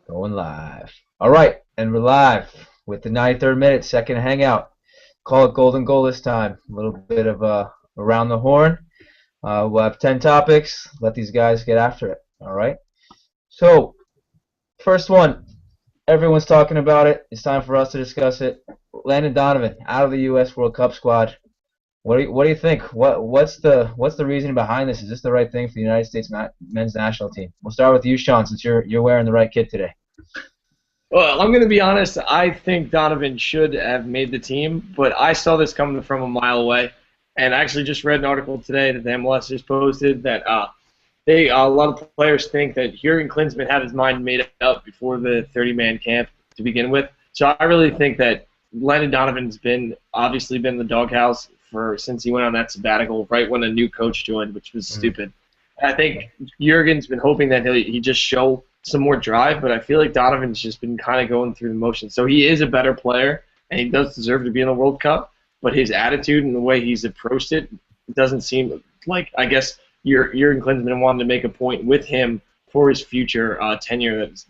Going live. All right, and we're live with the 93rd minute, second hangout. Call it golden goal this time. A little bit of around the horn. We'll have 10 topics. Let these guys get after it. All right. So, first one. Everyone's talking about it. It's time for us to discuss it. Landon Donovan out of the U.S. World Cup squad. What do you think? What's the reasoning behind this? Is this the right thing for the United States men's national team? We'll start with you, Sean, since you're wearing the right kit today. Well, I'm going to be honest. I think Donovan should have made the team, but I saw this coming from a mile away. And I actually just read an article today that the MLS just posted that a lot of players think that Jurgen Klinsmann had his mind made up before the 30-man camp to begin with. So I really think that Landon Donovan's obviously been in the doghouse since he went on that sabbatical right when a new coach joined, which was stupid. And I think Jurgen's been hoping that he just show some more drive, but I feel like Donovan's just been kind of going through the motions. So he is a better player, and he does deserve to be in the World Cup, but his attitude and the way he's approached it doesn't seem like, I guess, Jurgen Klinsmann wanted to make a point with him for his future tenure that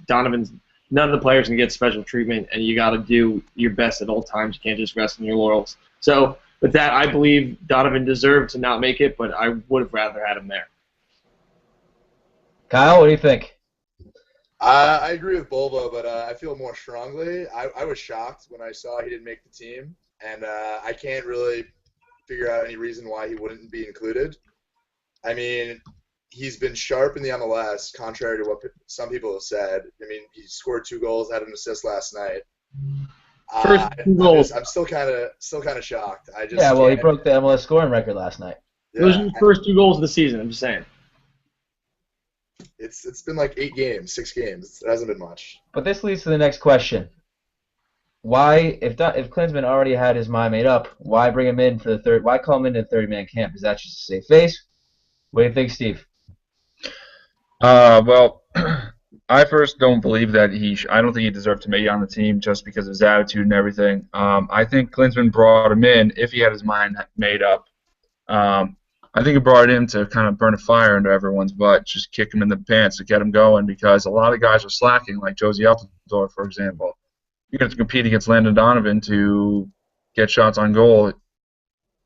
none of the players can get special treatment, and you got to do your best at all times. You can't just rest on your laurels. So with that, I believe Donovan deserved to not make it, but I would have rather had him there. Kyle, what do you think? I agree with Bolbo, but I feel more strongly. I was shocked when I saw he didn't make the team, and I can't really figure out any reason why he wouldn't be included. I mean, he's been sharp in the MLS, contrary to what some people have said. I mean, he scored 2 goals, had an assist last night. I'm still kind of shocked. He broke the MLS scoring record last night. Yeah, those are the first 2 goals of the season. I'm just saying. It's been like 6 games. It hasn't been much. But this leads to the next question. Why, if Klinsmann already had his mind made up, why bring him in for the third? Why call him into the 30-man camp? Is that just a safe face? What do you think, Steve? Well, I first don't believe that I don't think he deserved to be on the team just because of his attitude and everything. I think Klinsmann brought him in if he had his mind made up. I think he brought it in to kind of burn a fire into everyone's butt, just kick him in the pants to get him going because a lot of guys are slacking, like Josie Altidore, for example. You're going to compete against Landon Donovan to get shots on goal.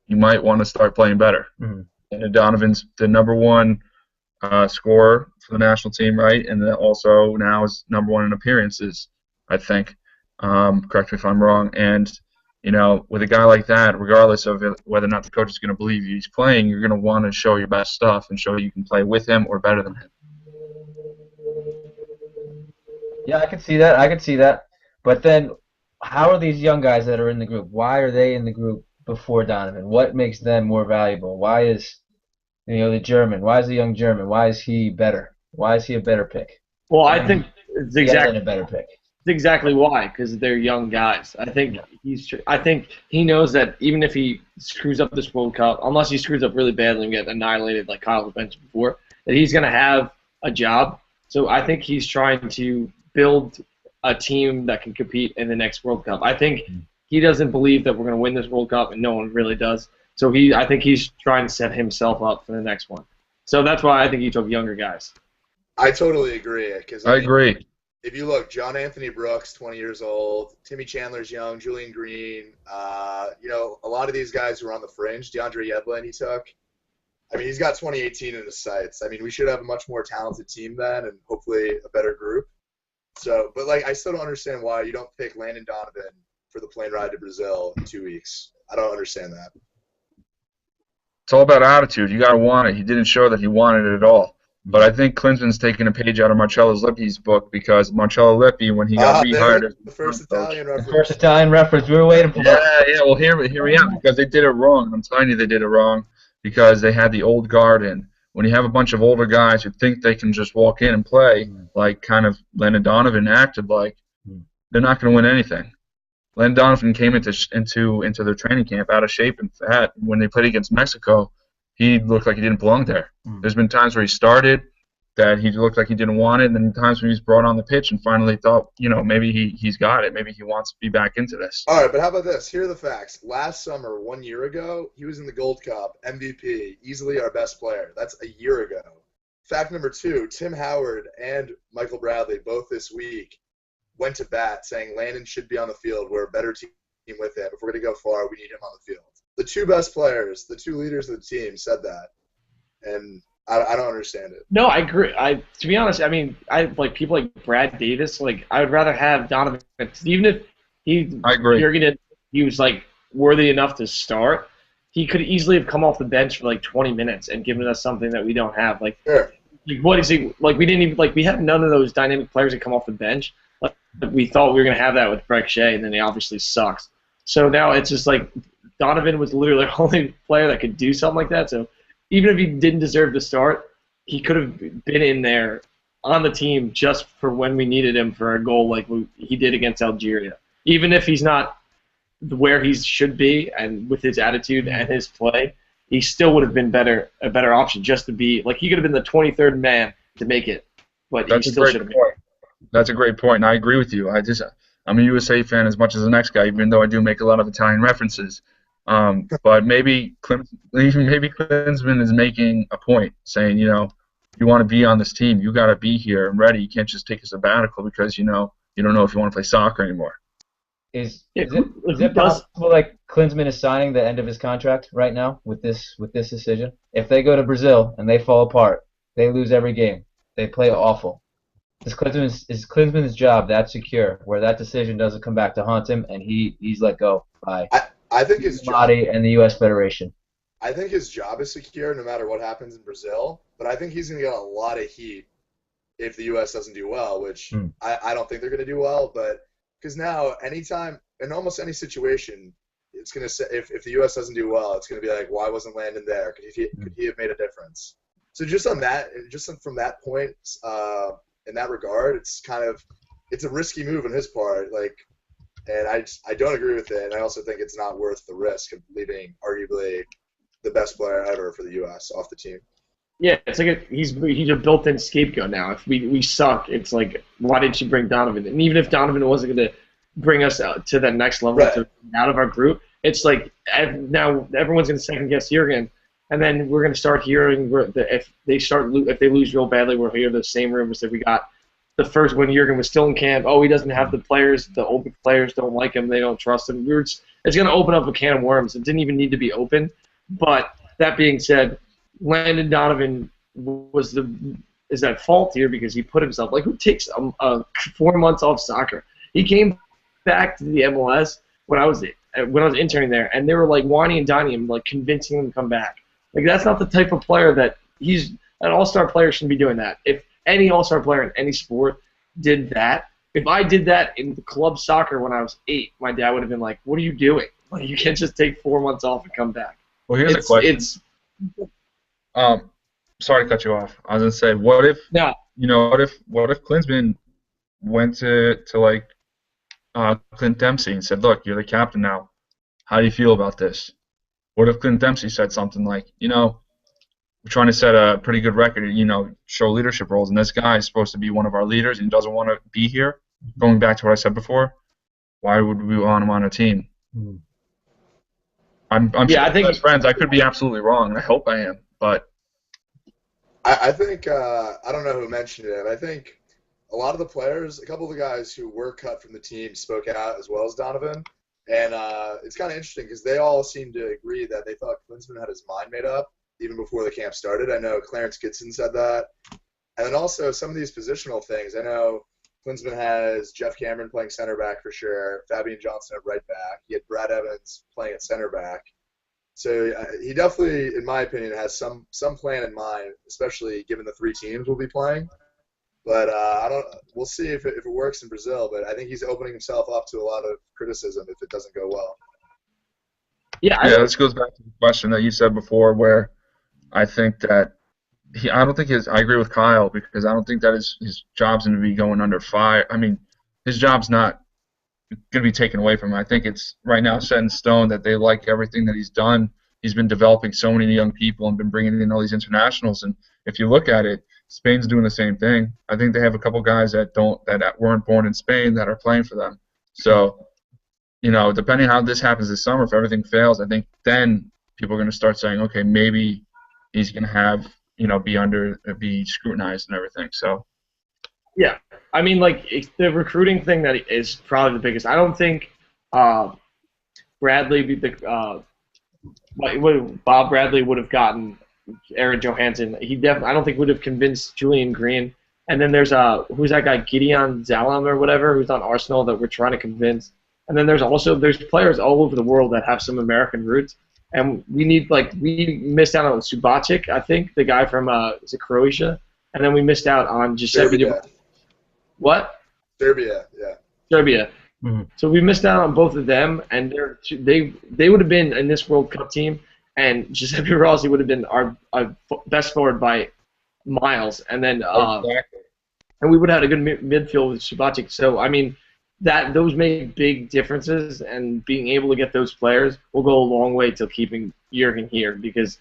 You might want to start playing better. Mm-hmm. And Donovan's the #1 scorer for the national team, right? And then also now is #1 in appearances, I think. Correct me if I'm wrong. And you know, with a guy like that, regardless of whether or not the coach is going to believe he's playing, you're going to want to show your best stuff and show you can play with him or better than him. Yeah, I can see that. But then, how are these young guys that are in the group? Why are they in the group before Donovan? What makes them more valuable? Why is, the German? Why is the young German? Why is he better? Why is he a better pick? Well, I think it's exactly a better pick. That's exactly why, because they're young guys. I think he knows that even if he screws up this World Cup, unless he screws up really badly and get annihilated like Kyle mentioned before, that he's going to have a job. So I think he's trying to build a team that can compete in the next World Cup. I think he doesn't believe that we're going to win this World Cup, and no one really does. So I think he's trying to set himself up for the next one. So that's why I think he took younger guys. I totally agree. I agree. If you look, John Anthony Brooks, 20 years old, Timmy Chandler's young, Julian Green, a lot of these guys who are on the fringe, DeAndre Yedlin he took. I mean, he's got 2018 in his sights. I mean, we should have a much more talented team then and hopefully a better group. So, but, I still don't understand why you don't pick Landon Donovan for the plane ride to Brazil in 2 weeks. I don't understand that. It's all about attitude. You got to want it. He didn't show that he wanted it at all. But I think Klinsmann's taking a page out of Marcello Lippi's book because Marcello Lippi, when he got rehired as the first Italian reference. The first Italian reference. We were waiting for that. Yeah. Well, here we are because they did it wrong. I'm telling you, they did it wrong because they had the old guard in. When you have a bunch of older guys who think they can just walk in and play, like kind of Landon Donovan acted like, they're not going to win anything. Landon Donovan came into their training camp out of shape and fat. When they played against Mexico, he looked like he didn't belong there. There's been times where he started that he looked like he didn't want it, and then times when he's brought on the pitch and finally thought, maybe he's got it. Maybe he wants to be back into this. All right, but how about this? Here are the facts. Last summer, 1 year ago, he was in the Gold Cup, MVP, easily our best player. That's a year ago. Fact number 2, Tim Howard and Michael Bradley, both this week, went to bat saying Landon should be on the field. We're a better team with him. If we're going to go far, we need him on the field. The two best players, the two leaders of the team said that. And I don't understand it. No, I agree. To be honest, I mean, I like people like Brad Davis. Like, I would rather have Donovan, even if I agree. he was like worthy enough to start. He could easily have come off the bench for like 20 minutes and given us something that we don't have. Like, Sure. what is he? Like, we didn't even like we have none of those dynamic players that come off the bench. Like, we thought we were gonna have that with Breck Shea, and then he obviously sucks. So now it's just like Donovan was literally the only player that could do something like that. So even if he didn't deserve to start, he could have been in there on the team just for when we needed him for a goal like he did against Algeria. Even if he's not where he should be and with his attitude and his play, he still would have been a better option just to be like he could have been the 23rd man to make it, but he still should have been. That's a great point, and I agree with you. I'm a USA fan as much as the next guy, even though I do make a lot of Italian references. But maybe Klinsmann is making a point, saying, you know, you want to be on this team, you got to be here and ready. You can't just take a sabbatical because you don't know if you want to play soccer anymore. Is it possible like Klinsmann is signing the end of his contract right now with this decision? If they go to Brazil and they fall apart, they lose every game, they play awful. Is Klinsmann's job that secure where that decision doesn't come back to haunt him and he's let go by I think his job and the U.S. Federation? I think his job is secure no matter what happens in Brazil, but I think he's going to get a lot of heat if the U.S. doesn't do well, which I don't think they're going to do well, but because now anytime in almost any situation, it's going to say if the U.S. doesn't do well, it's going to be like, why wasn't Landon there? Could he have made a difference? So just from that point, in that regard, it's a risky move on his part, and I don't agree with it, and I also think it's not worth the risk of leaving arguably the best player ever for the U.S. off the team. Yeah, it's like he's a built-in scapegoat now. If we suck, it's like, why didn't you bring Donovan? And even if Donovan wasn't going to bring us to that next level, right, out of our group, it's like now everyone's going to second-guess Jurgen, and then we're going to start hearing if they lose real badly, we'll hear the same rumors that we got the first when Jurgen was still in camp. Oh, he doesn't have the players. The open players don't like him. They don't trust him. It's going to open up a can of worms. It didn't even need to be open. But that being said, Landon Donovan is at fault here because he put himself, like, who takes 4 months off soccer? He came back to the MLS when I was interning there, and they were like whining and dining him, like convincing him to come back. Like, that's not the type of player that he's an all-star player shouldn't be doing that. If any all-star player in any sport did that, if I did that in club soccer when I was 8, my dad would have been like, "What are you doing? Like, you can't just take 4 months off and come back." Well, here's a question. Sorry to cut you off. I was gonna say, what if Klinsmann went to like Clint Dempsey and said, "Look, you're the captain now. How do you feel about this?" What if Clint Dempsey said something like, we're trying to set a pretty good record, show leadership roles, and this guy is supposed to be one of our leaders and he doesn't want to be here? Going back to what I said before, why would we want him on our team? I'm sure I think as friends, I could be absolutely wrong, and I hope I am, but I think I don't know who mentioned it. I think a lot of the players, a couple of the guys who were cut from the team spoke out as well as Donovan, and it's kind of interesting because they all seemed to agree that they thought Klinsmann had his mind made up even before the camp started. I know Clarence Gibson said that, and then also some of these positional things. I know Klinsmann has Jeff Cameron playing center back for sure, Fabian Johnson at right back. He had Brad Evans playing at center back. So he definitely, in my opinion, has some plan in mind, especially given the 3 teams we'll be playing. But we'll see if it works in Brazil. But I think he's opening himself up to a lot of criticism if it doesn't go well. Yeah, this goes back to the question that you said before, where I think that I agree with Kyle, because I don't think that his job's going to be going under fire. I mean, his job's not going to be taken away from him. I think it's right now set in stone that they like everything that he's done. He's been developing so many young people and been bringing in all these internationals. And if you look at it, Spain's doing the same thing. I think they have a couple guys that weren't born in Spain that are playing for them. So, depending on how this happens this summer, if everything fails, I think then people are going to start saying, okay, maybe he's going to have, be scrutinized and everything. So Yeah, I mean, like the recruiting thing that is probably the biggest. I don't think Bradley, Bob Bradley would have gotten Aaron Johansson. I don't think would have convinced Julian Green. And then there's who's that guy Gideon Zalam or whatever who's on Arsenal that we're trying to convince. And then there's players all over the world that have some American roots. And we missed out on Subacic, I think, the guy from is it Croatia, and then we missed out on Giuseppe. What? Serbia, yeah. Serbia. Mm-hmm. So we missed out on both of them, and they would have been in this World Cup team, and Giuseppe Rossi would have been our best forward by miles, and then and we would have had a good midfield with Subacic. So I mean, those make big differences, and being able to get those players will go a long way to keeping Jurgen here, because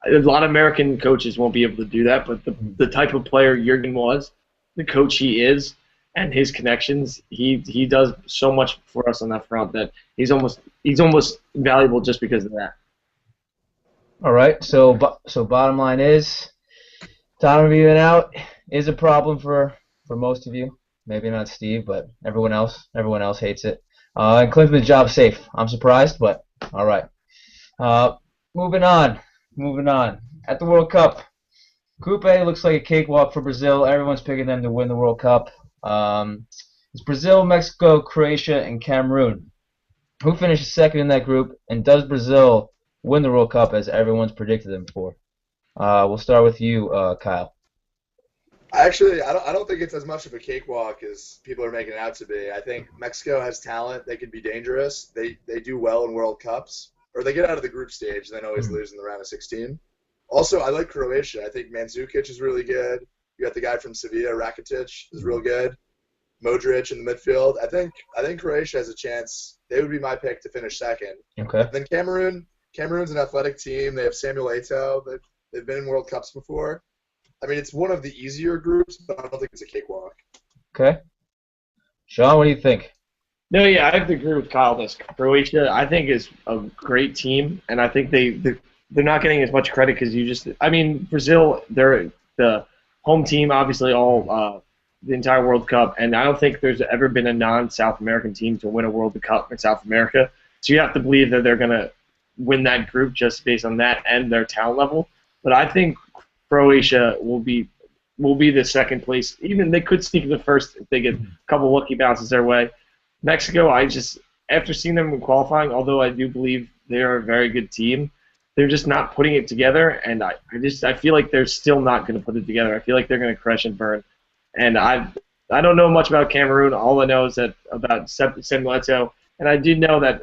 a lot of American coaches won't be able to do that, but the type of player Jurgen was, the coach he is, and his connections, he does so much for us on that front that he's almost valuable just because of that. All right. So bottom line is, Donovan being out is a problem for most of you. Maybe not Steve, but everyone else hates it. And Klinsmann's job safe. I'm surprised, but all right. Moving on. At the World Cup, Group A looks like a cakewalk for Brazil. Everyone's picking them to win the World Cup. It's Brazil, Mexico, Croatia, and Cameroon. Who finishes second in that group, and does Brazil win the World Cup as everyone's predicted them for? We'll start with you, Kyle. Actually, I don't think it's as much of a cakewalk as people are making it out to be. I think Mexico has talent. They could be dangerous. They do well in World Cups. Or they get out of the group stage and then always lose in the round of 16. Also, I like Croatia. I think Mandzukic is really good. You got the guy from Sevilla, Rakitic, is real good. Modric in the midfield. I think Croatia has a chance. They would be my pick to finish second. Okay. Then Cameroon's an athletic team. They have Samuel Eto'o. They've been in World Cups before. I mean, it's one of the easier groups, but I don't think it's a cakewalk. Okay. Sean, what do you think? No, yeah, I have to agree with Kyle. This Croatia, I think, is a great team, and I think they're not getting as much credit because Brazil, they're the home team, obviously, all the entire World Cup, and I don't think there's ever been a non-South American team to win a World Cup in South America. So you have to believe that they're going to win that group just based on that and their talent level. But I think Croatia will be the second place. Even they could sneak in the first if they get a couple lucky bounces their way. Mexico, after seeing them in qualifying, although I do believe they are a very good team, they're just not putting it together, and I feel like they're still not going to put it together. I feel like they're going to crash and burn. And I don't know much about Cameroon. All I know is that about Samuel Eto'o, and I did know that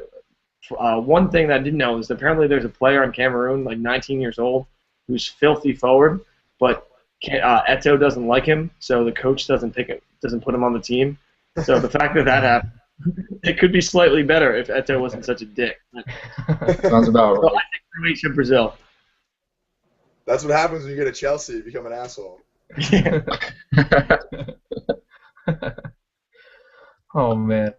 one thing that I didn't know is that apparently there's a player in Cameroon, like 19 years old, who's filthy forward, but Eto'o doesn't like him, so the coach doesn't put him on the team. So the fact that happened, it could be slightly better if Eto'o wasn't such a dick. Sounds about right. So I think Croatia, Brazil. That's what happens when you get a Chelsea. You become an asshole. Oh, man.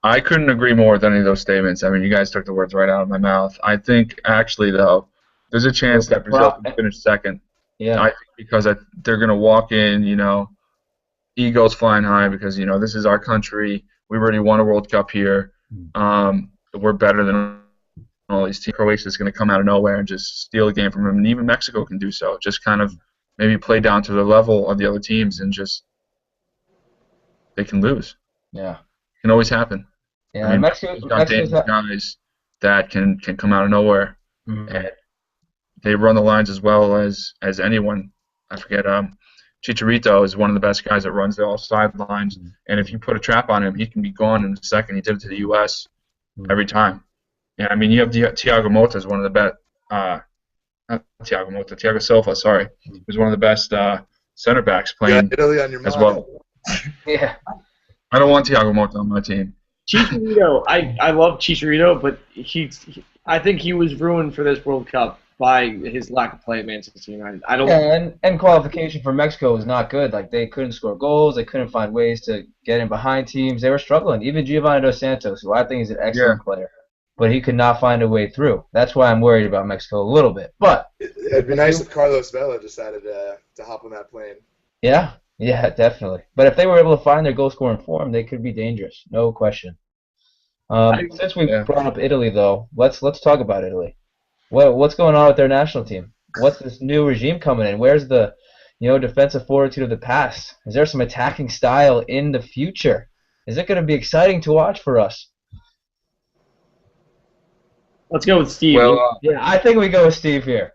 I couldn't agree more with any of those statements. I mean, you guys took the words right out of my mouth. I think, actually, though, there's a chance that Brazil can finish second. Yeah. I think because they're going to walk in, egos flying high because, this is our country. We already won a World Cup here. We're better than all these teams. Croatia's going to come out of nowhere and just steal a game from them, and even Mexico can do so. Just kind of maybe play down to the level of the other teams and just they can lose. Yeah. It can always happen. Yeah, I mean, Mexico's guys that can come out of nowhere, and they run the lines as well as anyone. I forget. Chicharito is one of the best guys that runs all sidelines, and if you put a trap on him, he can be gone in a second. He did it to the U.S. Every time. Yeah, I mean, you have Thiago Motta is one of the best. Not Thiago Motta, Thiago Silva. Sorry, was one of the best center backs playing Italy on your as mind. well. Yeah. I don't want Thiago Motta on my team. Chicharito, I love Chicharito, but I think he was ruined for this World Cup by his lack of play at Manchester United. And qualification for Mexico was not good. Like, they couldn't score goals. They couldn't find ways to get in behind teams. They were struggling. Even Giovanni Dos Santos, who I think is an excellent player, but he could not find a way through. That's why I'm worried about Mexico a little bit. But it'd be nice if Carlos Vela decided to hop on that plane. Yeah, Yeah, definitely. But if they were able to find their goal scoring form, they could be dangerous, no question. I, Since we Yeah. brought up Italy, though, let's talk about Italy. What's going on with their national team? What's this new regime coming in? Where's the, defensive fortitude of the past? Is there some attacking style in the future? Is it going to be exciting to watch for us? let's go with Steve. Well, Yeah, I think we go with Steve here.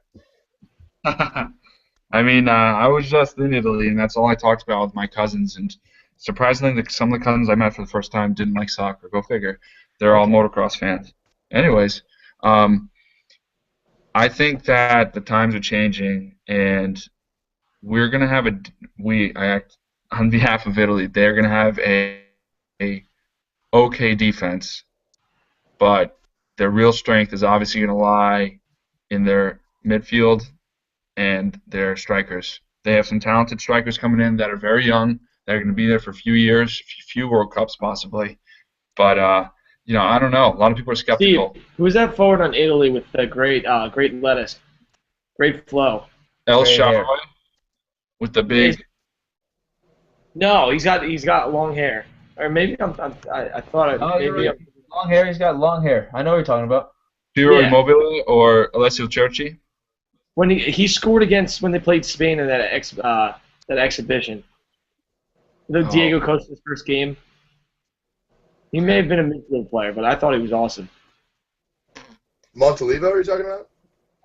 I mean, I was just in Italy, and that's all I talked about with my cousins. And surprisingly, some of the cousins I met for the first time didn't like soccer. Go figure. They're all motocross fans. Anyways, um, I think that the times are changing, and we're gonna have I act on behalf of Italy. They're gonna have a okay defense, but their real strength is obviously gonna lie in their midfield and their strikers. They have some talented strikers coming in that are very young, that are going to be there for a few years, a few World Cups possibly. But I don't know. A lot of people are Steve, skeptical. who's that forward on Italy with the great lettuce, great flow? El Gray hair. Shaarawy with the big. No, he's got long hair, or maybe I thought Oh, you're maybe right. Long hair. He's got long hair. I know what you're talking about. Ciro Yeah. Immobile or Alessio Cerci. when he scored against when they played Spain in that exhibition. The Oh. Diego Costa's first game. He may have been a midfield player, but I thought he was awesome. Montalivo, are you talking about?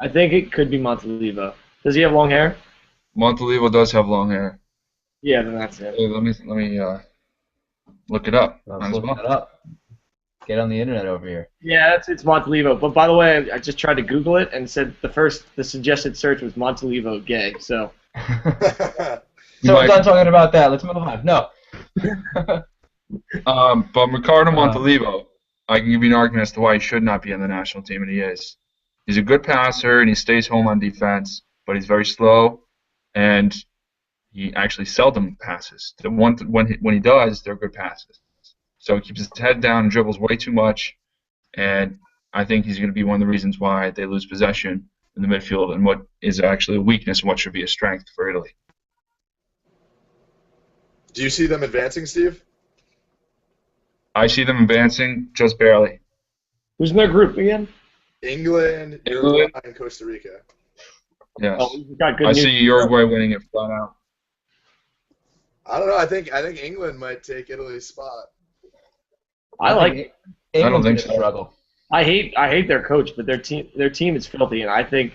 I think it could be Montalivo. Does he have long hair? Montalivo does have long hair. Yeah, then that's it. Hey, let me look it up. Let's Might as look well. that up. Get on the internet over here. Yeah, it's Montalivo. But by the way, I just tried to Google it and said the suggested search was Montalivo gay. So So we're done talking about that. Let's move on. No. But Ricardo Montalivo, I can give you an argument as to why he should not be on the national team, and he is. He's a good passer, and he stays home on defense, but he's very slow, and he actually seldom passes. When he does, they're good passes. So he keeps his head down and dribbles way too much, and I think he's going to be one of the reasons why they lose possession in the midfield and what is actually a weakness and what should be a strength for Italy. Do you see them advancing, Steve? I see them advancing just barely. who's in their group again? England, Uruguay, and Costa Rica. Yes. Oh, we've got good I news. see Uruguay winning it flat out. I don't know. I think England might take Italy's spot. I like. England's think gonna so. struggle. I hate their coach, but their team is filthy, and I think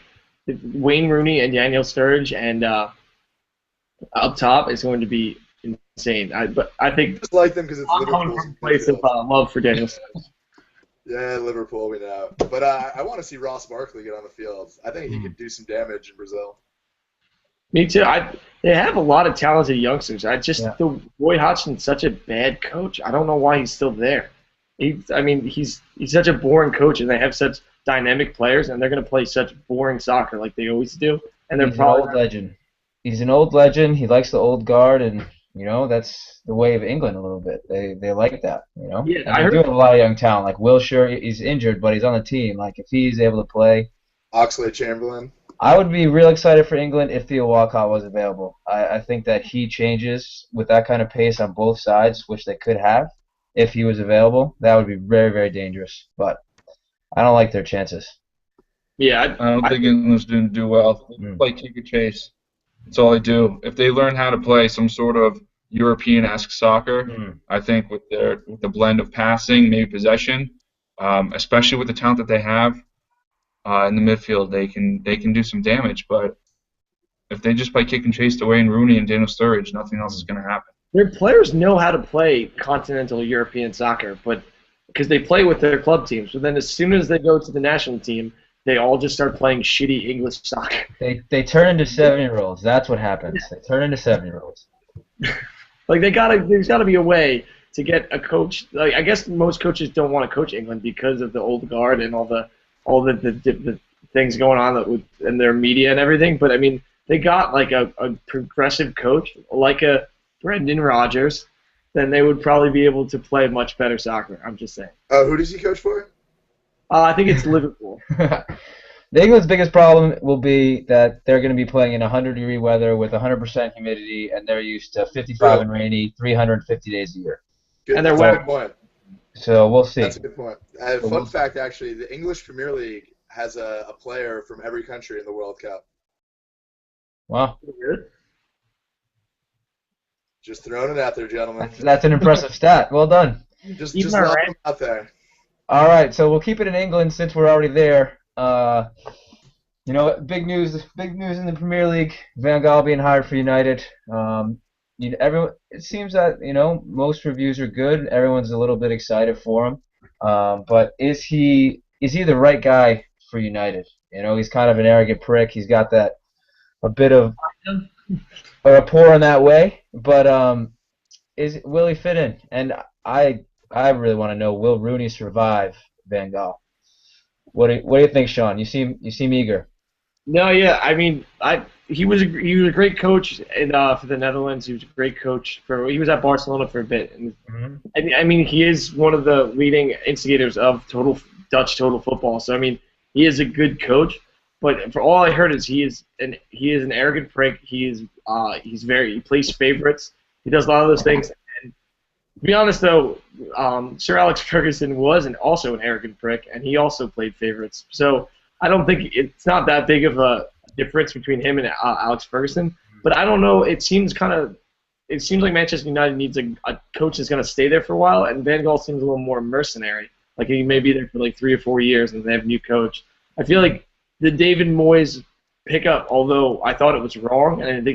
Wayne Rooney and Daniel Sturridge and up top is going to be insane. But I think Just like them because it's I'm coming Liverpool's from a place of love for Daniel Sturridge. Yeah, Liverpool, we know. But I want to see Ross Barkley get on the field. I think he could do some damage in Brazil. Me too. They have a lot of talented youngsters. The Roy Hodgson's such a bad coach. I don't know why he's still there. He's such a boring coach, and they have such dynamic players, and they're going to play such boring soccer like they always do. And they're He's an old legend. He's an old legend. He likes the old guard, and that's the way of England a little bit. They like that. Yeah, And I they heard- do have a lot of young talent. Like Wilshere, he's injured, but he's on the team. Like if he's able to play, Oxlade-Chamberlain. I would be real excited for England if Theo Walcott was available. I think that he changes with that kind of pace on both sides, which they could have if he was available. That would be very, very dangerous. But I don't like their chances. Yeah, I don't think England's going to do well. They play kick and chase. That's all they do. If they learn how to play some sort of European-esque soccer, I think with the blend of passing, maybe possession, especially with the talent that they have in the midfield, they can do some damage. But if they just play kick and chase to Wayne Rooney and Daniel Sturridge, nothing else is going to happen. their players know how to play continental European soccer, but because they play with their club teams. But then as soon as they go to the national team, they all just start playing shitty English soccer. They turn into 7-year-olds. That's what happens. They turn into 7-year-olds. Like there's got to be a way to get a coach. Like I guess most coaches don't want to coach England because of the old guard and all the things going on in their media and everything. But I mean, they got like a progressive coach like a Brendan Rodgers, then they would probably be able to play much better soccer. I'm just saying. Who does he coach for? I think it's Liverpool. The England's biggest problem will be that they're going to be playing in 100-degree weather with 100% humidity, and they're used to 55 True. and rainy, 350 days a year. Good. And they're That's a wet. good point. So we'll see. That's a good point. So Fun fact, actually, the English Premier League has a player from every country in the World Cup. Wow, Just throwing it out there, gentlemen. that's an impressive stat. Well done. Just Even lob our them out there. All right, so we'll keep it in England since we're already there. Big news in the Premier League. Van Gaal being hired for United. Everyone. It seems that most reviews are good. Everyone's a little bit excited for him. But is he the right guy for United? He's kind of an arrogant prick. He's got a bit of a rapport in that way. But will he fit in? And I really want to know, will Rooney survive Van Gaal? What do you think, Sean? You seem eager. No, yeah. I mean, he was a great coach for the Netherlands. He was a great coach he was at Barcelona for a bit. And I mean, he is one of the leading instigators of Dutch total football. So I mean, he is a good coach. But for all I heard is he is an arrogant prick. He plays favorites. He does a lot of those things. And to be honest, though, Sir Alex Ferguson was also an arrogant prick, and he also played favorites. So I don't think it's not that big of a difference between him and Alex Ferguson. But I don't know. It seems like Manchester United needs a coach that's going to stay there for a while, and Van Gaal seems a little more mercenary. Like he may be there for like 3 or 4 years, and they have a new coach. I feel like the David Moyes pickup, although I thought it was wrong, and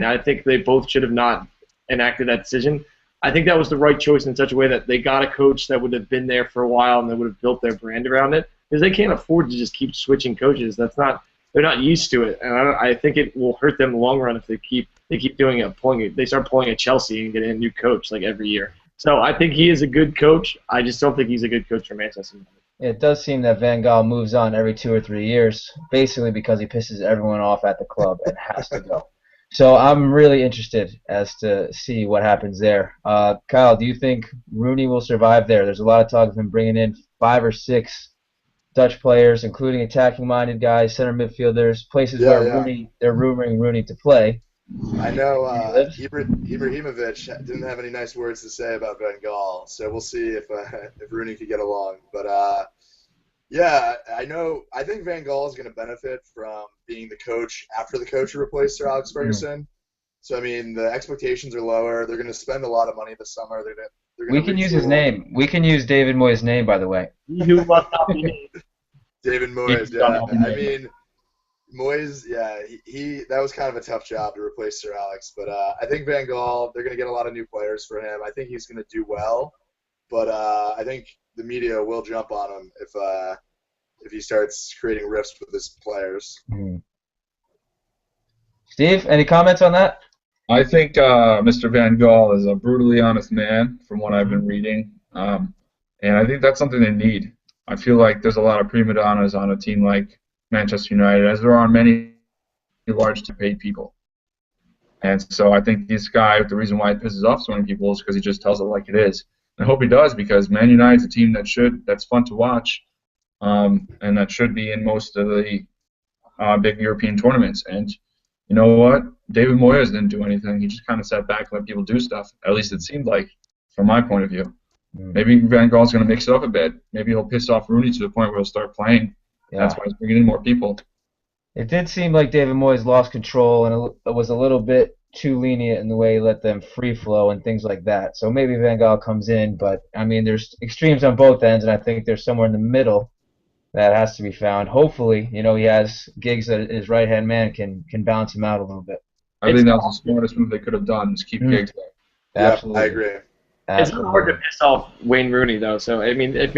I think they both should have not enacted that decision. I think that was the right choice in such a way that they got a coach that would have been there for a while and they would have built their brand around it, because they can't afford to just keep switching coaches. They're not used to it, and I think it will hurt them in the long run if they keep doing it. They start pulling a Chelsea and getting a new coach like every year. So I think he is a good coach. I just don't think he's a good coach for Manchester United. It does seem that Van Gaal moves on every 2 or 3 years, basically because he pisses everyone off at the club and has to go. So I'm really interested as to see what happens there. Kyle, do you think Rooney will survive there? There's a lot of talk of him bringing in 5 or 6 Dutch players, including attacking-minded guys, center midfielders, places where they're rumoring Rooney to play. I know Ibrahimovic didn't have any nice words to say about Van Gaal, so we'll see if Rooney could get along. But yeah, I think Van Gaal is going to benefit from being the coach after the coach who replaced Sir Alex Ferguson. So I mean, the expectations are lower. They're going to spend a lot of money this summer. We can use his name. We can use David Moyes' name, by the way. Who must not be named. David Moyes. Yeah, I mean. Moyes, yeah, that was kind of a tough job to replace Sir Alex, but I think Van Gaal, they're going to get a lot of new players for him. I think he's going to do well, but I think the media will jump on him if he starts creating rifts with his players. Steve, any comments on that? I think Mr. Van Gaal is a brutally honest man, from what I've been reading, and I think that's something they need. I feel like there's a lot of prima donnas on a team like Manchester United, as there are many large paid people. And so I think this guy, the reason why it pisses off so many people is because he just tells it like it is. And I hope he does, because Man United's a team that's fun to watch, and that should be in most of the big European tournaments. And you know what? David Moyes didn't do anything. He just kind of sat back and let people do stuff. At least it seemed like, from my point of view. Maybe Van Gaal's going to mix it up a bit. Maybe he'll piss off Rooney to the point where he'll start playing. Yeah. That's why he's bringing in more people. It did seem like David Moyes lost control and it was a little bit too lenient in the way he let them free flow and things like that. So maybe Van Gaal comes in, but I mean, there's extremes on both ends, and I think there's somewhere in the middle that has to be found. Hopefully, he has Giggs that his right-hand man can balance him out a little bit. I think that was the smartest move they could have done, is keep Giggs there. Yeah, Absolutely. I agree. It's not hard to piss off Wayne Rooney, though. So I mean, it's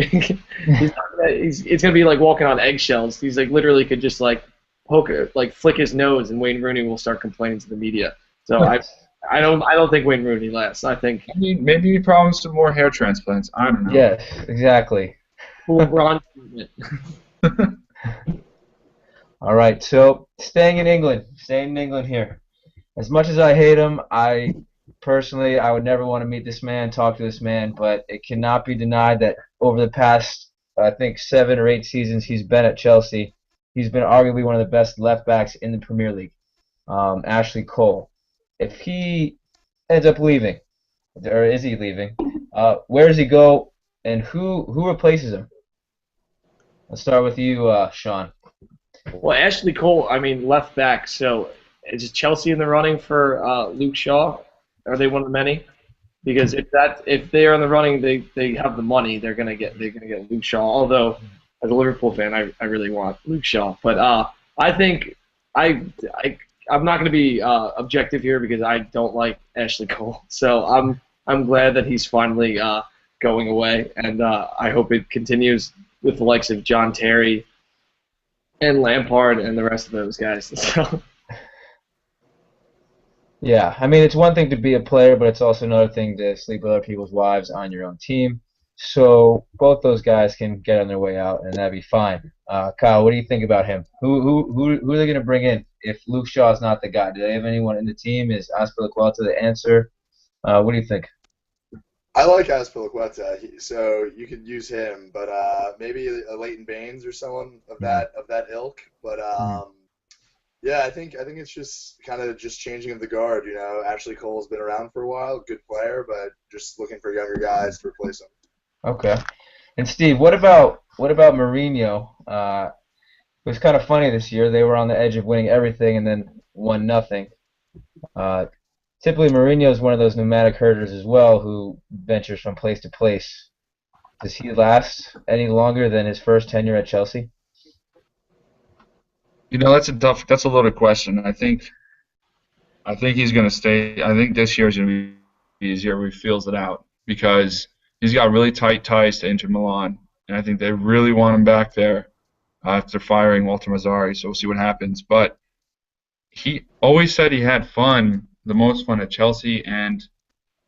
gonna be like walking on eggshells. He's like literally could just like flick his nose, and Wayne Rooney will start complaining to the media. So I don't think Wayne Rooney lasts. I think maybe he promised some more hair transplants. I don't know. Yes, exactly. LeBron. All right, so staying in England here. As much as I hate him, Personally, I would never want to meet this man, talk to this man, but it cannot be denied that over the past, I think, 7 or 8 seasons he's been at Chelsea, He's been arguably one of the best left backs in the Premier League. Ashley Cole. If he ends up leaving, or is he leaving? Where does he go, and who replaces him? Let's start with you, Sean. Well, Ashley Cole, I mean, left back. So is Chelsea in the running for Luke Shaw? Are they one of the many? Because if they are in the running, they have the money. They're gonna get Luke Shaw. Although, as a Liverpool fan, I really want Luke Shaw. But I think I'm not going to be objective here because I don't like Ashley Cole. So I'm glad that he's finally going away, and I hope it continues with the likes of John Terry and Lampard and the rest of those guys. So. Yeah, I mean, it's one thing to be a player, but it's also another thing to sleep with other people's wives on your own team. So both those guys can get on their way out, and that'd be fine. Kyle, what do you think about him? Who are they going to bring in if Luke Shaw is not the guy? Do they have anyone in the team? Is Azpilicueta the answer? What do you think? I like Azpilicueta, so you could use him, but maybe a Leighton Baines or someone of that ilk. But yeah, I think it's just kind of just changing of the guard. You know, Ashley Cole's been around for a while, good player, but just looking for younger guys to replace him. Okay. And Steve, what about Mourinho? It was kind of funny this year. They were on the edge of winning everything and then won nothing. Typically, Mourinho is one of those nomadic herders as well who ventures from place to place. Does he last any longer than his first tenure at Chelsea? You know, that's a loaded question. I think he's going to stay. I think this year is going to be his year where he feels it out because he's got really tight ties to Inter Milan, and I think they really want him back there after firing Walter Mazzarri. So we'll see what happens. But he always said he had fun, the most fun at Chelsea and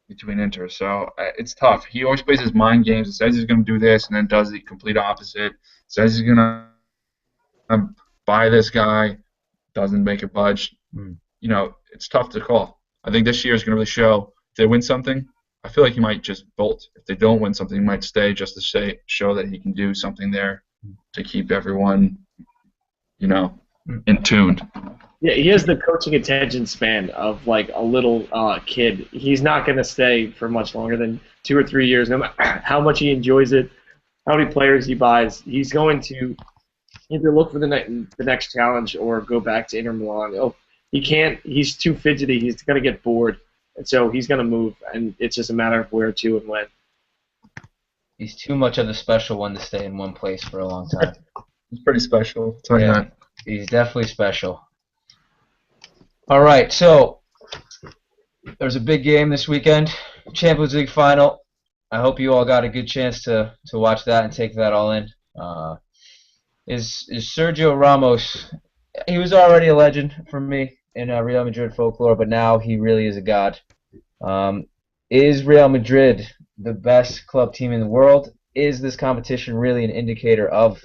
between Inter. So it's tough. He always plays his mind games and says he's going to do this and then does the complete opposite. Says he's going to buy this guy, doesn't make it budge. You know, it's tough to call. I think this year is going to really show. If they win something, I feel like he might just bolt. If they don't win something, he might stay just to show that he can do something there to keep everyone, you know, in tune. Yeah, he has the coaching attention span of like a little kid. He's not going to stay for much longer than 2 or 3 years, no matter how much he enjoys it, how many players he buys. He's going to either look for the next challenge or go back to Inter Milan. He can't. He's too fidgety. He's going to get bored, and so he's going to move. And it's just a matter of where to and when. He's too much of the special one to stay in one place for a long time. He's pretty special. Tell you that. He's definitely special. All right, so there's a big game this weekend, Champions League final. I hope you all got a good chance to watch that and take that all in. Is Sergio Ramos? He was already a legend for me in Real Madrid folklore, but now he really is a god. Is Real Madrid the best club team in the world? Is this competition really an indicator of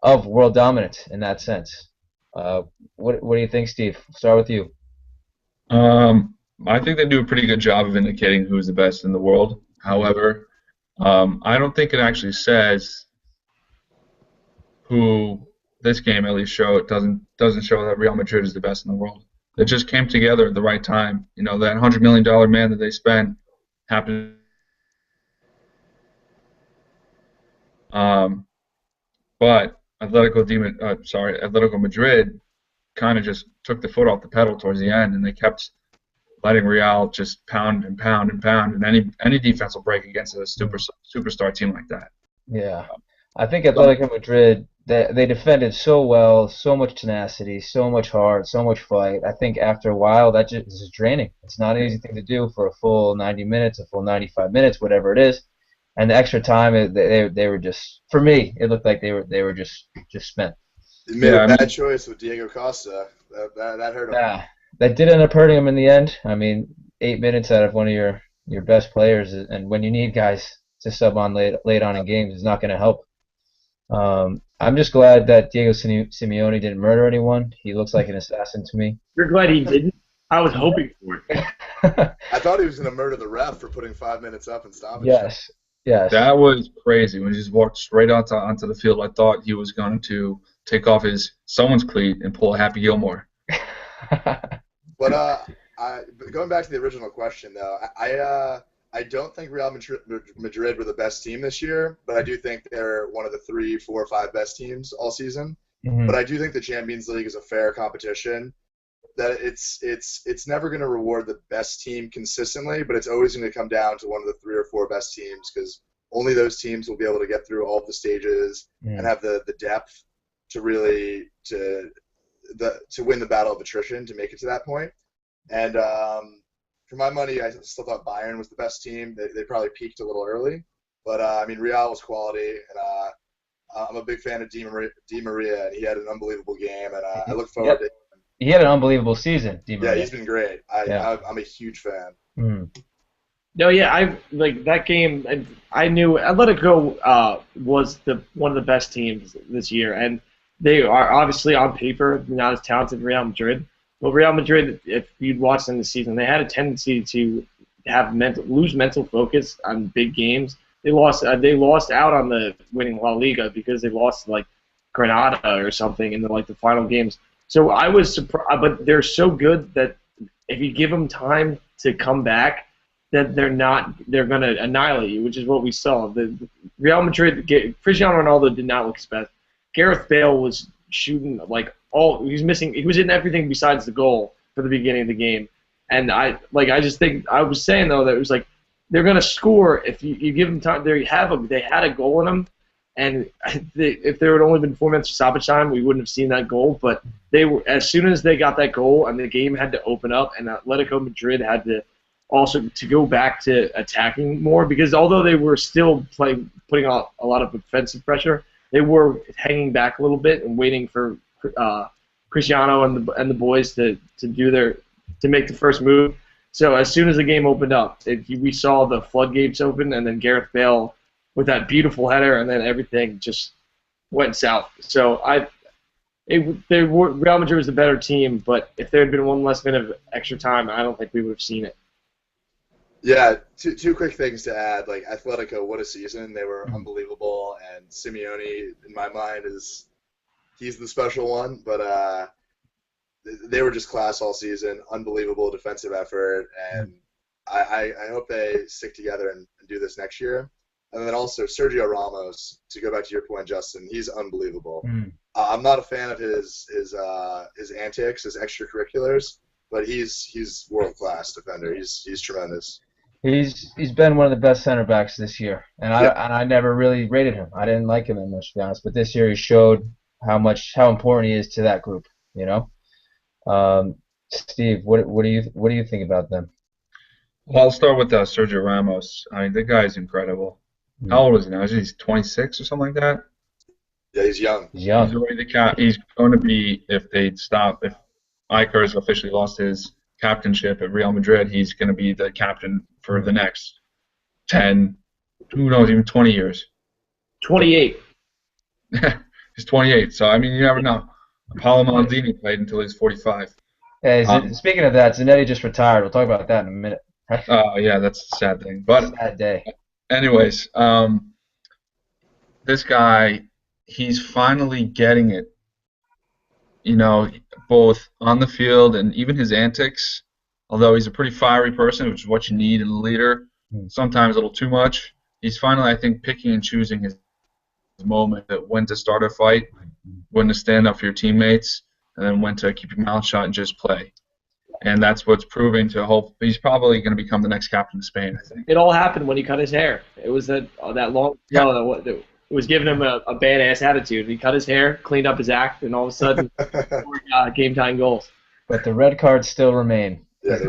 world dominance in that sense? What do you think, Steve? Start with you. I think they do a pretty good job of indicating who's the best in the world. However, I don't think it actually says who this game at least doesn't show that Real Madrid is the best in the world. They just came together at the right time. You know, that $100 million man that they spent happened. But Atletico Madrid kind of just took the foot off the pedal towards the end, and they kept letting Real just pound and pound and pound, and any defense will break against a superstar team like that. Yeah, I think Atletico Madrid, they defended so well, so much tenacity, so much heart, so much fight. I think after a while that just is draining. It's not an easy thing to do for a full 90 minutes, a full 95 minutes, whatever it is. And the extra time, they were just, for me, it looked like they were just spent. They made a bad choice with Diego Costa. That hurt him. Yeah, that did end up hurting him in the end. I mean, 8 minutes out of one of your best players, and when you need guys to sub on late on in games, is not going to help. I'm just glad that Diego Simeone didn't murder anyone. He looks like an assassin to me. You're glad he didn't? I was hoping for it. I thought he was going to murder the ref for putting 5 minutes up and stopping. Yes. That was crazy when he just walked straight onto the field. I thought he was going to take off someone's cleat and pull a Happy Gilmore. But going back to the original question, though, I don't think Real Madrid were the best team this year, but I do think they're one of the 3, 4, 5 best teams all season. Mhm. But I do think the Champions League is a fair competition. That it's never going to reward the best team consistently, but it's always going to come down to one of the 3 or 4 best teams, because only those teams will be able to get through all of the stages and have the depth to really to win the battle of attrition to make it to that point. And for my money, I still thought Bayern was the best team. They probably peaked a little early, but I mean, Real was quality, and I'm a big fan of Di Maria, and he had an unbelievable game, and I look forward to. He had an unbelievable season, Di Maria. Yeah, he's been great. I'm a huge fan. Mm. No, yeah, I like that game. I knew Atletico was one of the best teams this year, and they are obviously on paper not as talented as Real Madrid. But Real Madrid, if you'd watched them this season, they had a tendency to lose mental focus on big games. They lost out on the winning La Liga because they lost to, like, Granada or something in the final games. So I was surprised, but they're so good that if you give them time to come back, that they're going to annihilate you, which is what we saw. The Real Madrid, Cristiano Ronaldo did not look his best. Gareth Bale was shooting he was missing. He was in everything besides the goal for the beginning of the game, and I just think I was saying though that it was like they're going to score if you give them time. They had a goal in them, and if there had only been 4 minutes of stoppage time, we wouldn't have seen that goal. But they were, as soon as they got that goal, and the game had to open up, and Atletico Madrid had to also to go back to attacking more, because although they were still putting out a lot of offensive pressure, they were hanging back a little bit and waiting for Cristiano and the boys to make the first move. So as soon as the game opened up, we saw the floodgates open, and then Gareth Bale with that beautiful header, and then everything just went south. So Real Madrid was the better team, but if there had been one less minute of extra time, I don't think we would have seen it. Yeah, two quick things to add. Like, Atletico, what a season. They were unbelievable, and Simeone, in my mind, he's the special one, but they were just class all season, unbelievable defensive effort, and I hope they stick together and do this next year. And then also Sergio Ramos, to go back to your point, Justin, he's unbelievable. I'm not a fan of his antics, his extracurriculars, but he's world-class defender. He's tremendous. He's been one of the best center backs this year, and I never really rated him. I didn't like him that much, to be honest. But this year he showed how important he is to that group. You know, Steve, what do you think about them? Well, I'll start with Sergio Ramos. I mean, the guy's incredible. How old is he now? Is he 26 or something like that? Yeah, he's young. He's young. He's already he's going to be, if Icar's officially lost his captainship at Real Madrid, he's going to be the captain for the next 10, who knows, even 20 years. 28. He's 28, so I mean, you never know. Paolo Maldini played until he's 45. Hey, speaking of that, Zanetti just retired. We'll talk about that in a minute. Oh, yeah, that's a sad thing. But sad day. Anyways, this guy, he's finally getting it. You know, both on the field and even his antics. Although he's a pretty fiery person, which is what you need in a leader, sometimes a little too much. He's finally, I think, picking and choosing his moment, that when to start a fight, when to stand up for your teammates, and then when to keep your mouth shut and just play. And that's what's proving to hope. He's probably going to become the next captain of Spain, I think. It all happened when he cut his hair. It was that long that was giving him a badass attitude. He cut his hair, cleaned up his act, and all of a sudden, game-time goals. But the red cards still remain. Yeah,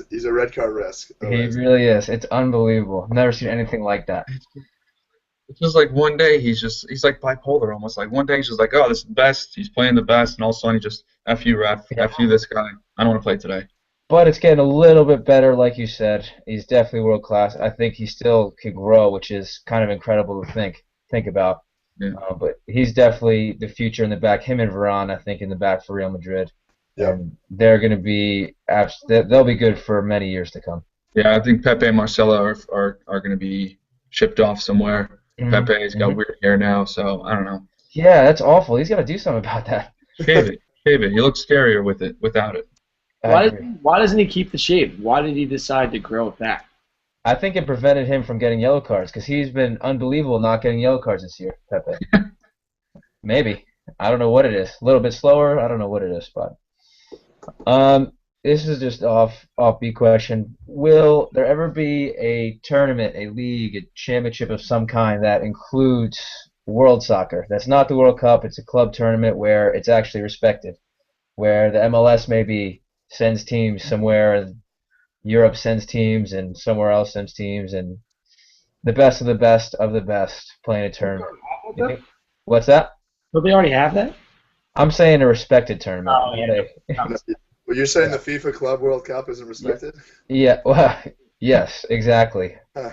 he's a red card risk. He really is. It's unbelievable. I've never seen anything like that. It's just like one day he's like bipolar almost. Like one day he's just like, oh, this is the best. He's playing the best, and all of a sudden he just F you ref, F you this guy. I don't want to play today. But it's getting a little bit better, like you said. He's definitely world class. I think he still can grow, which is kind of incredible to think about. Yeah. But he's definitely the future in the back. Him and Varane, I think, in the back for Real Madrid. Yeah. And they're going to be they'll be good for many years to come. Yeah, I think Pepe and Marcelo are going to be shipped off somewhere. Pepe's got weird hair now, so I don't know. Yeah, that's awful. He's got to do something about that. Shave it. Shave it. He looks scarier with it without it. I agree. Why doesn't he keep the shave? Why did he decide to grow it back? I think it prevented him from getting yellow cards because he's been unbelievable not getting yellow cards this year, Pepe. Maybe. I don't know what it is. A little bit slower. I don't know what it is, but um, this is just offbeat question. Will there ever be a tournament, a league, a championship of some kind that includes world soccer? That's not the World Cup. It's a club tournament where it's actually respected, where the MLS maybe sends teams somewhere, and Europe sends teams, and somewhere else sends teams, and the best of the best of the best playing a tournament. You think? What's that? Don't they already have that? I'm saying a respected tournament, Oh not yeah. a. No, well, you're saying the FIFA Club World Cup isn't respected? Yeah, well, yes, exactly. I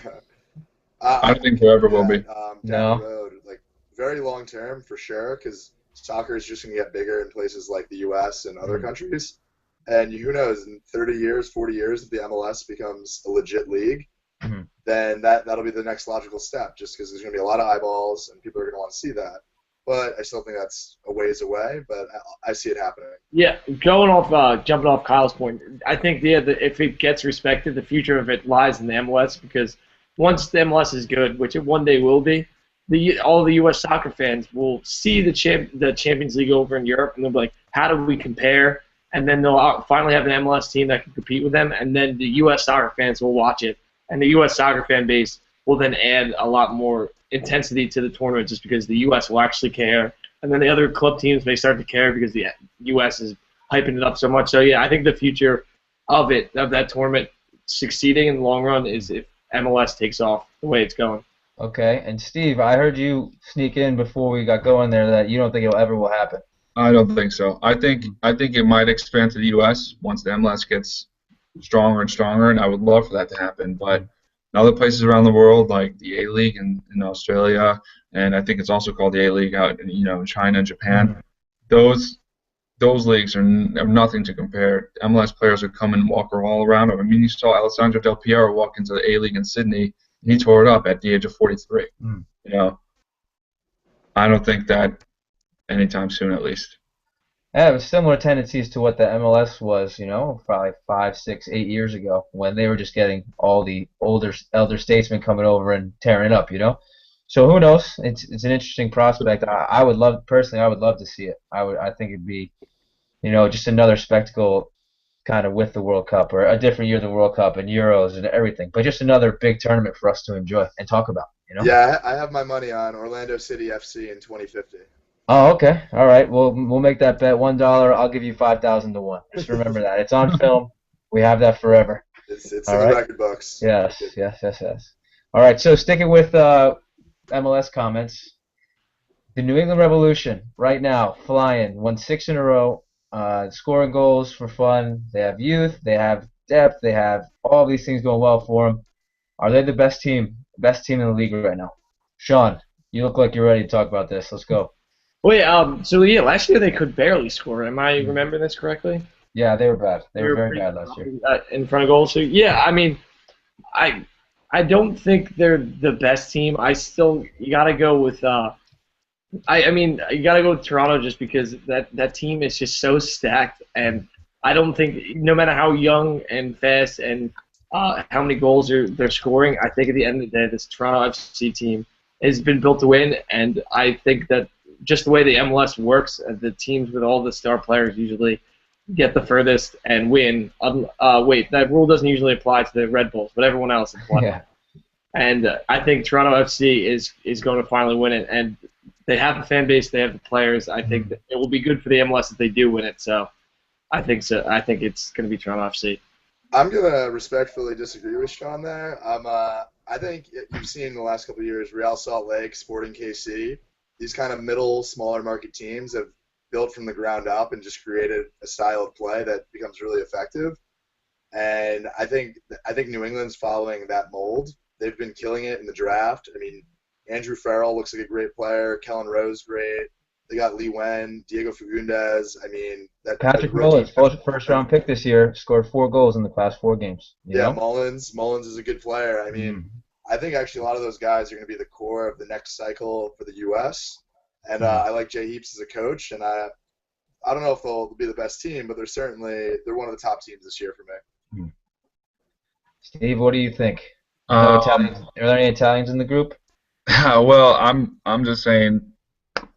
I don't think there ever will yeah, be. down the No. road, like very long term for sure, because soccer is just going to get bigger in places like the U.S. and other Mhm. countries. And who knows, in 30 years, 40 years, if the MLS becomes a legit league, Mhm. then that'll be the next logical step, just because there's going to be a lot of eyeballs and people are going to want to see that. But I still think that's a ways away, but I see it happening. Yeah, jumping off Kyle's point, I think if it gets respected, the future of it lies in the MLS because once the MLS is good, which it one day will be, all the U.S. soccer fans will see the Champions League over in Europe and they'll be like, how do we compare? And then they'll finally have an MLS team that can compete with them, and then the U.S. soccer fans will watch it, and the U.S. soccer fan base will then add a lot more intensity to the tournament just because the U.S. will actually care, and then the other club teams may start to care because the U.S. is hyping it up so much. So yeah, I think the future of that tournament succeeding in the long run is if MLS takes off the way it's going. Okay, and Steve, I heard you sneak in before we got going there that you don't think it'll ever will happen. I don't think so. I think it might expand to the U.S. once the MLS gets stronger and stronger, and I would love for that to happen. But in other places around the world, like the A League in Australia, and I think it's also called the A League out in China and Japan, Mhm. those those leagues are nothing to compare. MLS players would come and walk all around. I mean, you saw Alessandro Del Piero walk into the A League in Sydney, and he tore it up at the age of 43. Mm. You know, I don't think that anytime soon, at least. Yeah, it was similar tendencies to what the MLS was, probably 5, 6, 8 years ago when they were just getting all the elder statesmen coming over and tearing it up. So who knows? It's an interesting prospect. I would love personally. I would love to see it. I think it'd be just another spectacle kind of with the World Cup or a different year of the World Cup and Euros and everything, but just another big tournament for us to enjoy and talk about. Yeah, I have my money on Orlando City FC in 2050. Oh, okay. All right. We'll make that bet $1. I'll give you 5,000 to one. Just remember that. It's on film. We have that forever. It's All in the right. record books. Yes, yes, yes, yes. All right. So sticking with MLS comments, the New England Revolution right now flying, won 6 in a row, scoring goals for fun. They have youth. They have depth. They have all these things going well for them. Are they the best team? Best team in the league right now? Sean, you look like you're ready to talk about this. Let's go. Wait, so yeah, last year they could barely score. Am I remembering this correctly? Yeah, they were bad. They They were were very pretty bad last year. in front of goals. So yeah, I mean, I I don't think they're the best team. I still you got to go with I mean you got to go with Toronto just because that team is just so stacked, and I don't think no matter how young and fast and how many goals they're scoring, I think at the end of the day this Toronto FC team has been built to win, and I think that just the way the MLS works, the teams with all the star players usually get the furthest and win. Wait, that rule doesn't usually apply to the Red Bulls, but everyone else applies. Yeah. And I think Toronto FC is going to finally win it, and they have the fan base, they have the players. I think that it will be good for the MLS if they do win it. So I think so. I think it's going to be Toronto FC. I'm gonna respectfully disagree with Sean there. I think you've seen in the last couple of years, Real Salt Lake, Sporting KC, these kind of middle, smaller market teams have built from the ground up and just created a style of play that becomes really effective. And I think New England's following that mold. They've been killing it in the draft. I mean, Andrew Farrell looks like a great player. Kellen Rose, great. They got Lee Wen, Diego Fagundes. I mean, that Patrick rookie. Mullins, first round pick this year, scored 4 goals in the past 4 games. You Yeah, know? Mullins is a good player. I mean, Mm. I think actually a lot of those guys are going to be the core of the next cycle for the U.S. and I like Jay Heaps as a coach. And I don't know if they'll be the best team, but they're one of the top teams this year for me. Steve, what do you think? No Um, Italians. Are there any Italians in the group? well, I'm just saying,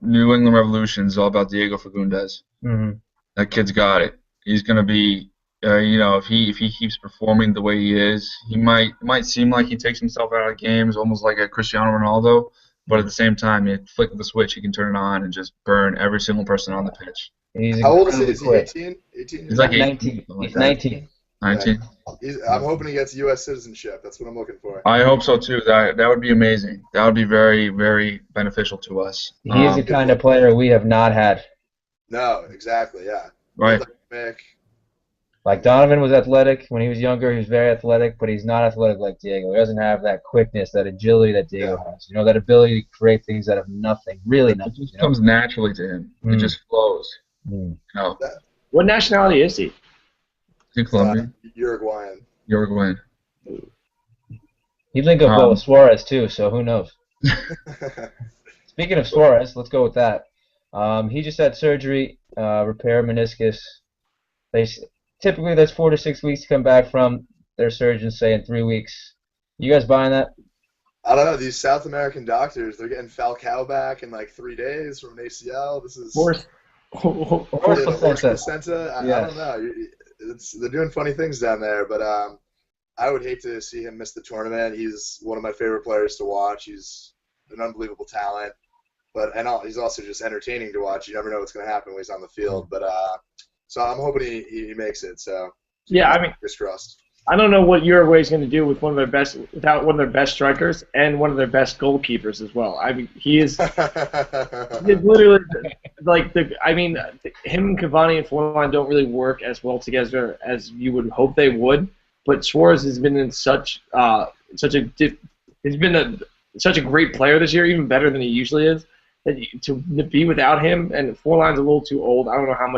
New England Revolution is all about Diego Fagundes. Mm-hmm. That kid's got it. He's gonna be, if he keeps performing the way he is, it might seem like he takes himself out of games, almost like a Cristiano Ronaldo. But at the same time, you flick the switch, he can turn it on and just burn every single person on the pitch. He's How old is he? incredibly Is he quick. 18? 18 He's years like old? 19. 18, something like He's that. 19. 19. I'm hoping he gets U.S. citizenship. That's what I'm looking for. I hope so too. That would be amazing. That would be very, very beneficial to us. He is the kind of player we have not had. No, exactly. Yeah. Right. Mick. Like Donovan was athletic when he was younger. He was very athletic, but he's not athletic like Diego. He doesn't have that quickness, that agility that Diego has. That ability to create things out of nothing, really It nothing. just comes naturally to him. It just flows. What nationality is he? He's Colombian. Uruguayan. Uruguayan. He'd link up well with Suarez too, so who knows? Speaking of Suarez, let's go with that. He just had surgery, repair meniscus. Typically that's 4 to 6 weeks to come back from. Their surgeons say in 3 weeks. You guys buying that? I don't know. These South American doctors, they're getting Falcao back in like 3 days from an ACL. This is Horse placenta. I don't know. They're doing funny things down there, but I would hate to see him miss the tournament. He's one of my favorite players to watch. He's an unbelievable talent, he's also just entertaining to watch. You never know what's going to happen when he's on the field. But so I'm hoping he makes it. So yeah, I mean, fingers crossed. I don't know what Uruguay is going to do with without one of their best strikers and one of their best goalkeepers as well. I mean, he's literally him and Cavani and Forlan don't really work as well together as you would hope they would. But Suarez has been in such a great player this year, even better than he usually is. That to be without him, and Forlan's a little too old. I don't know how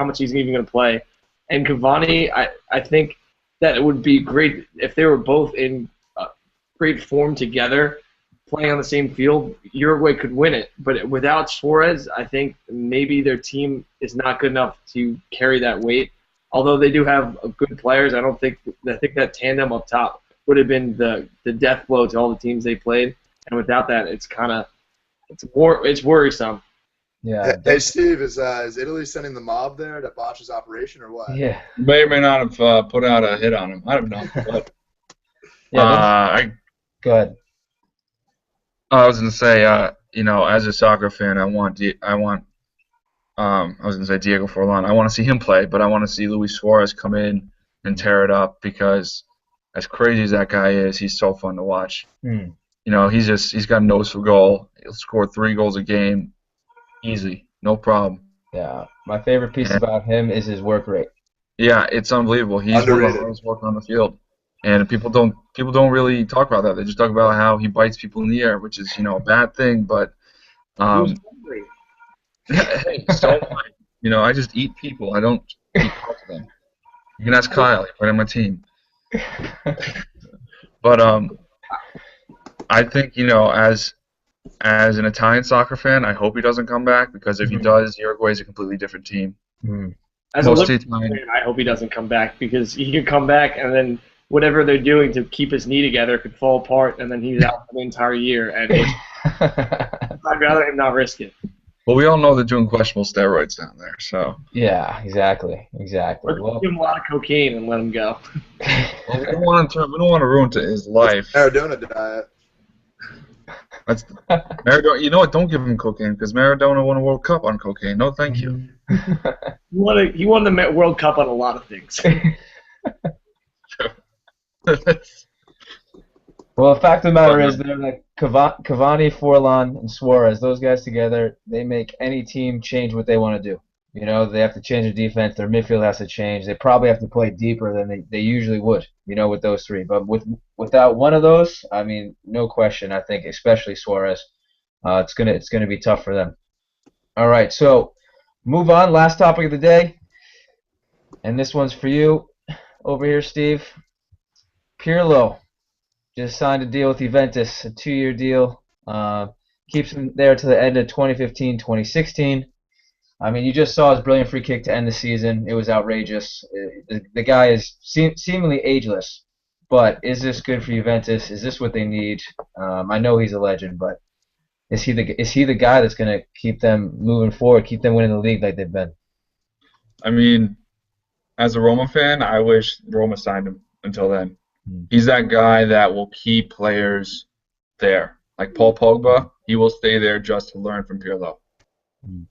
much he's even going to play. And Cavani, I think that it would be great if they were both in great form together, playing on the same field. Uruguay could win it, but without Suarez, I think maybe their team is not good enough to carry that weight. Although they do have good players, I think that tandem up top would have been the death blow to all the teams they played. And without that, it's worrisome. Yeah. Hey Steve, is Italy sending the mob there to botch his operation or what? Yeah. May or may not have put out a hit on him. I don't know. But, go ahead. I was gonna say, as a soccer fan, I was gonna say Diego Forlan. I want to see him play, but I want to see Luis Suarez come in and tear it up because, as crazy as that guy is, he's so fun to watch. He's got a nose for goal. He'll score 3 goals a game, easy, no problem. Yeah, my favorite piece about him is his work rate. Yeah, it's unbelievable. He's one of the hardest working on the field, and people don't really talk about that. They just talk about how he bites people in the air, which is a bad thing. But hey, I just eat people. I don't eat parts of them. You can ask Kyle. He's right on my team. But I think as an Italian soccer fan, I hope he doesn't come back because if he does, Uruguay is a completely different team. As a Liverpool fan, I hope he doesn't come back because he could come back and then whatever they're doing to keep his knee together could fall apart and then he's out for the entire year. And I'd rather him not risk it. Well, we all know they're doing questionable steroids down there, so. Yeah, exactly. Let's give him a lot of cocaine and let him go. Well, we don't want to ruin his life. Maradona diet. That's Maradona. You know what? Don't give him cocaine because Maradona won a World Cup on cocaine. No, thank you. He won the World Cup on a lot of things. Well, the fact of the matter is, they're like Cavani, Forlan, and Suarez. Those guys together, they make any team change what they want to do. They have to change their defense. Their midfield has to change. They probably have to play deeper than they usually would. With those three. But without one of those, I mean, no question. I think, especially Suarez, it's gonna be tough for them. All right, so move on. Last topic of the day, and this one's for you over here, Steve. Pirlo just signed a deal with Juventus, a 2-year deal. keeps him there to the end of 2015, 2016. I mean, you just saw his brilliant free kick to end the season. It was outrageous. The guy is seemingly ageless, but is this good for Juventus? Is this what they need? I know he's a legend, but is he the guy that's going to keep them moving forward, keep them winning the league like they've been? I mean, as a Roma fan, I wish Roma signed him until then. He's that guy that will keep players there. Like Paul Pogba, he will stay there just to learn from Pirlo.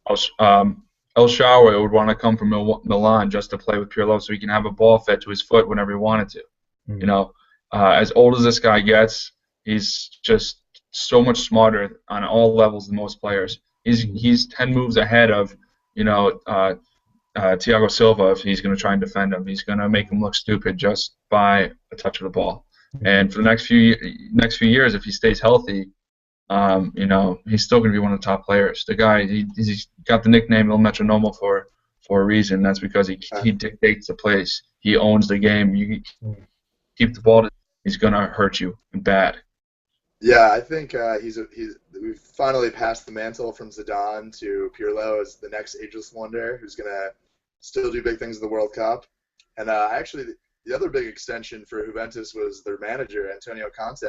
El Shaarawy would want to come from Milan just to play with Pirlo so he can have a ball fed to his foot whenever he wanted to. You know, as old as this guy gets, he's just so much smarter on all levels than most players. He's 10 moves ahead of, Thiago Silva if he's going to try and defend him. He's going to make him look stupid just by a touch of the ball. And for the next few years, if he stays healthy, he's still going to be one of the top players. The guy, he's got the nickname El Metronomo for a reason. That's because he dictates the place. He owns the game. You keep the ball, he's going to hurt you bad. Yeah, I think we've finally passed the mantle from Zidane to Pirlo as the next ageless wonder who's going to still do big things in the World Cup. And actually, the other big extension for Juventus was their manager, Antonio Conte.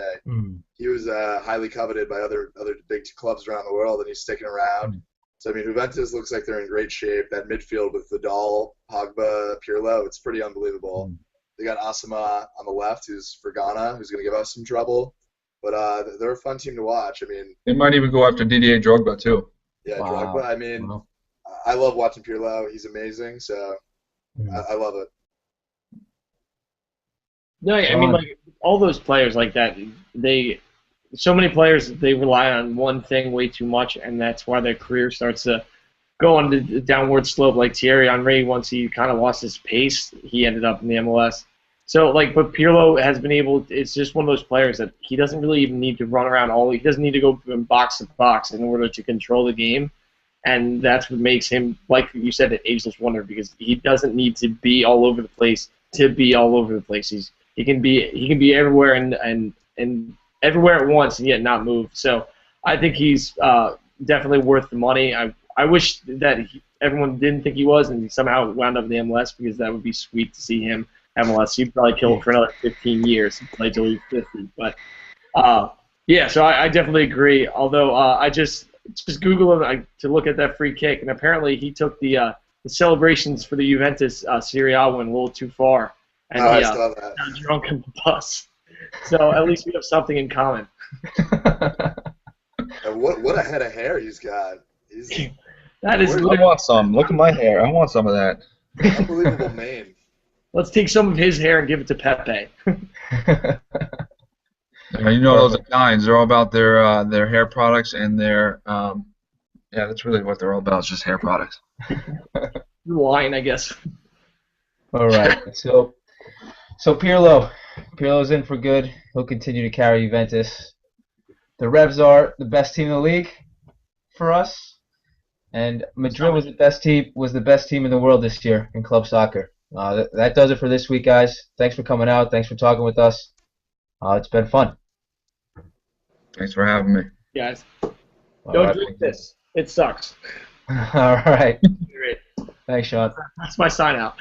He was highly coveted by other big clubs around the world, and he's sticking around. So, I mean, Juventus looks like they're in great shape. That midfield with Vidal, Pogba, Pirlo, it's pretty unbelievable. They got Asama on the left, who's for Ghana, who's going to give us some trouble. But they're a fun team to watch. I mean, they might even go after Didier Drogba, too. Yeah, wow. Drogba. I mean, I love watching Pirlo. He's amazing, so I love it. No, I mean, like, all those players like that, so many players, they rely on one thing way too much, and that's why their career starts to go on the downward slope. Like Thierry Henry, once he kind of lost his pace, he ended up in the MLS. So, but Pirlo has been able, it's just one of those players that he doesn't really even need to run around he doesn't need to go from box to box in order to control the game. And that's what makes him, like you said, an ageless wonder, because he doesn't need to be all over the place to be all over the place. He can be everywhere and everywhere at once and yet not move. So I think he's definitely worth the money. I wish that everyone didn't think he was and he somehow wound up in the MLS, because that would be sweet to see him MLS. He'd probably kill for another 15 years and play till he's 50. But yeah, so I definitely agree. Although I just Google him to look at that free kick, and apparently he took the celebrations for the Juventus Serie A win a little too far. And I saw that. Got drunk on the bus. So at least we have something in common. And what a head of hair he's got. That is. I want some. Look at my hair. I want some of that. Unbelievable mane. Let's take some of his hair and give it to Pepe. Those Italians, they're all about their hair products and their that's really what they're all about. It's just hair products. Wine, I guess. All right. So Pirlo's in for good. He'll continue to carry Juventus. The Revs are the best team in the league for us, and Madrid was the best team in the world this year in club soccer. That does it for this week, guys. Thanks for coming out. Thanks for talking with us. It's been fun. Thanks for having me. Guys, don't drink this. It sucks. All right. Thanks, Sean. That's my sign out.